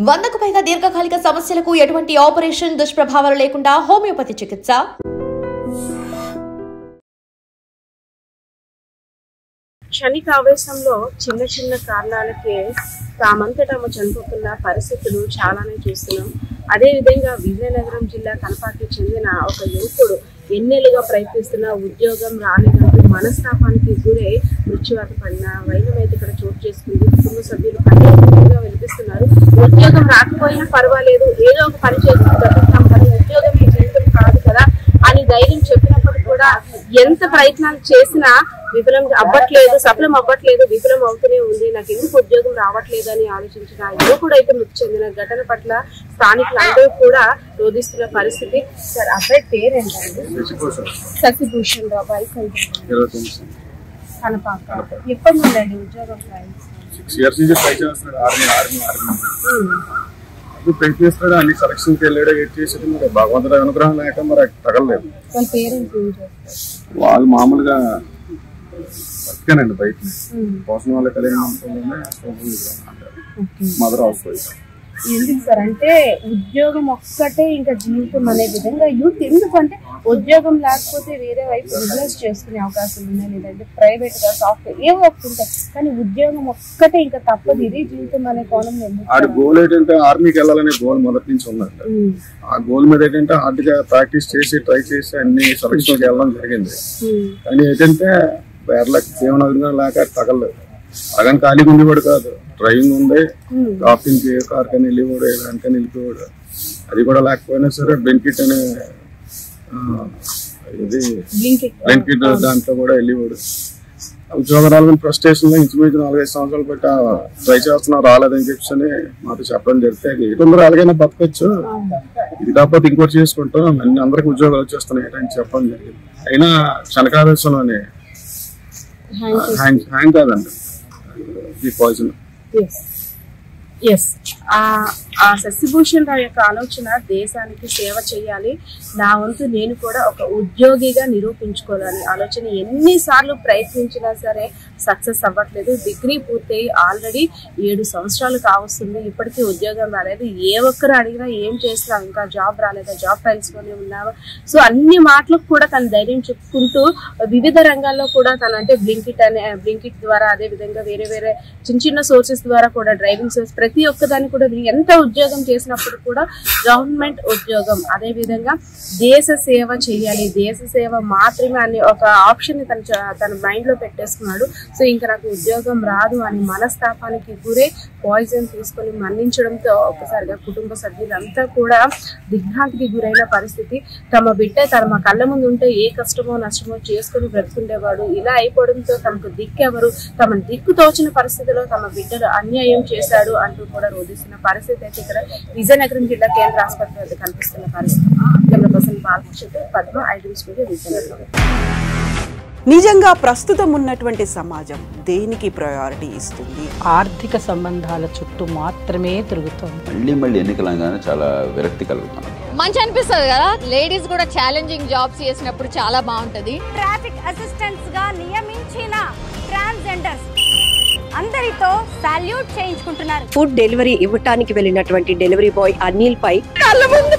100కు పైగా దీర్ఘకాలిక సమస్యలకు ఎటువంటి ఆపరేషన్ దుష్ప్రభావాలు లేకుండా హోమియోపతి చికిత్స. క్షణిక ఆవేశంలో చిన్న చిన్న కారణాలకే తామంతటా చనిపోతున్న పరిస్థితులు చాలానే చూస్తున్నాం. అదేవిధంగా విజయనగరం జిల్లా కనపాకి చెందిన ఒక యువకుడు ఎన్నేళ్లుగా ప్రయత్నిస్తున్న ఉద్యోగం రాలేదంటూ మనస్తాపానికి గురై మృత్యువాత పడిన వైనం అయితే ఇక్కడ చోటు చేసుకుంది. కుటుంబ సభ్యులు పనిగా వినిపిస్తున్నారు. ఉద్యోగం రాకపోయినా పర్వాలేదు, ఏదో ఒక పని చేసుకుంటాం, కానీ ఉద్యోగం మీ జీవితం కాదు కదా అని ధైర్యం చెప్పినప్పటికీ కూడా ఎంత ప్రయత్నాలు చేసినా సఫలం అవ్వట్లేదు, విఫలం అవుతూనే ఉంది. నాకు ఎందుకు ఉద్యోగం రావట్లేదు అని ఆలోచించిన యువకుడు అయితే మృతి చెందిన ఘటన పట్ల స్థానికులందరూ కూడా రోధిస్తున్న పరిస్థితి. సార్, అబ్బాయి పేరేంటండి? శశిభూషణ్ రావు. వయసు కనపాక. ఎప్పటి నుండి ఉద్యోగం ప్రయత్నిస్తాడు, అన్ని సెలక్షన్కి వెళ్ళాడు, వెయిట్ చేసాడు. మరి భగవంతుడి అనుగ్రహం లేక మరి తగలలేదు. వాళ్ళు మామూలుగా బతికానండి బయట కోసం వాళ్ళ కళ్యాణ మదర్ హౌస్ వైఫ్. ఎందుకు సార్ అంటే ఉద్యోగం ఒక్కటే ఇంకా జీవితం అనే విధంగా యూత్ ఎందుకంటే ఉద్యోగం లేకపోతే వేరే వైపు బిజినెస్ చేసుకునే అవకాశం ఉన్నాయి, లేదంటే ప్రైవేట్ గా సాఫ్ట్వేర్ ఏవో ఒకటి ఉంటాయి, కానీ ఉద్యోగం ఒక్కటే ఇంకా తప్పదు, ఇది జీవితం అనే కోణంలో. ఆడి గోల్ ఏంటంటే ఆర్మీకి వెళ్ళాలనే గోల్ మొదటి నుంచి ఉందంట. ఆ గోల్ మీద ఏంటంటే హార్డ్ గా ప్రాక్టీస్ చేసి ట్రై చేసి అన్ని సెలక్షన్కి వెళ్ళడం జరిగింది. కానీ ఏంటంటే జీవన లేక తగలలేదు. సగం ఖాళీగా ఉండేవాడు కాదు, డ్రైవింగ్ ఉంది, షాపింగ్ కార్ కానీ వెళ్ళేవాడు, ఏదానికని వెళ్ళిపోయాడు. అది కూడా లేకపోయినా సరే బెనిఫిట్ అనే ఇది బెనిఫిట్ దాంట్లో కూడా వెళ్ళేవాడు. ఉద్యోగాలు ఫ్రస్ట్రేషన్ లో ఇంచుమించు 4-5 సంవత్సరాలు పెట్టి ట్రై చేస్తున్నా, రాలేదని చెప్పి మాతో చెప్పడం జరిగితే ఎటుందరూ అలాగైనా బతకొచ్చు, ఇది కాకపోతే ఇంకోటి చేసుకుంటాం, అన్ని అందరికి ఉద్యోగాలు వచ్చేస్తున్నాయి అని చెప్పడం జరిగింది. అయినా క్షణకావేశంలోనే హ్యాంగ్ కాదండి ఈ పాయిజన్. ఆ శశిభూషణ్ రావు యొక్క ఆలోచన దేశానికి సేవ చేయాలి, నా వంతు నేను కూడా ఒక ఉద్యోగిగా నిరూపించుకోవాలని ఆలోచన. ఎన్నిసార్లు ప్రయత్నించినా సరే సక్సెస్ అవ్వట్లేదు. డిగ్రీ పూర్తయి ఆల్రెడీ 7 సంవత్సరాలు కావస్తుంది, ఇప్పటికీ ఉద్యోగం రాలేదు. ఏ ఒక్కరు అడిగినా ఏం చేసినా ఇంకా జాబ్ రాలేదా, జాబ్ ట్రయల్స్లోనే ఉన్నావా. సో అన్ని మాటలకు కూడా తను ధైర్యం చెప్పుకుంటూ వివిధ రంగాల్లో కూడా తను అంటే బ్లింకిట్ ద్వారా, అదేవిధంగా వేరే వేరే చిన్న చిన్న సోర్సెస్ ద్వారా కూడా డ్రైవింగ్ సోర్స్ ప్రతి ఒక్కదాన్ని కూడా ఎంత ఉద్యోగం చేసినప్పుడు కూడా గవర్నమెంట్ ఉద్యోగం, అదేవిధంగా దేశ సేవ చేయాలి, దేశ సేవ మాత్రమే అనే ఒక ఆప్షన్ ని తన మైండ్ లో పెట్టేసుకున్నాడు. సో ఇంకా నాకు ఉద్యోగం రాదు అని మనస్తాపానికి గురే పాయిజన్ తీసుకొని మరణించడంతో ఒక్కసారిగా కుటుంబ సభ్యులంతా కూడా దిగ్భ్రాంతికి గురైన పరిస్థితి. తమ బిడ్డ తమ కళ్ళ ముందు ఉంటే ఏ కష్టమో నష్టమో చేసుకుని బ్రతుకుండేవాడు, ఇలా అయిపోవడంతో తమకు దిక్కెవరు, తమ దిక్కు తోచిన పరిస్థితిలో తమ బిడ్డలు అన్యాయం చేశాడు అంటూ కూడా రోధిస్తున్న పరిస్థితి అయితే ఇక్కడ విజయనగరం జిల్లా కేంద్ర ఆసుపత్రి వద్ద కనిపిస్తున్న పరిస్థితి. పద్మ 5 విజయనగరం. నిజంగా ప్రస్తుతం ఉన్నటువంటి సమాజం దేనికి ప్రయారిటీ ఇస్తుంది? ఆర్థిక సంబంధాల చుట్టూ మాత్రమే తిరుగుతుంది. మళ్ళీ ఎన్నికలంగానే చాలా విరక్తి కలుగుతాం. మంచి అనిపిస్తుంది కదా, లేడీస్ కూడా ఛాలెంజింగ్ జాబ్స్ చేసినప్పుడు చాలా బాగుంటది. ట్రాఫిక్ అసిస్టెంట్స్ గా నియమించిన ట్రాన్స్జెండర్స్ అందరితో సాల్యూట్ చేయించుకుంటున్నారు. ఫుడ్ డెలివరీ ఇవ్వటానికి వెళ్ళినటువంటి డెలివరీ బాయ్ అనిల్ పై కళ్ళ ముందు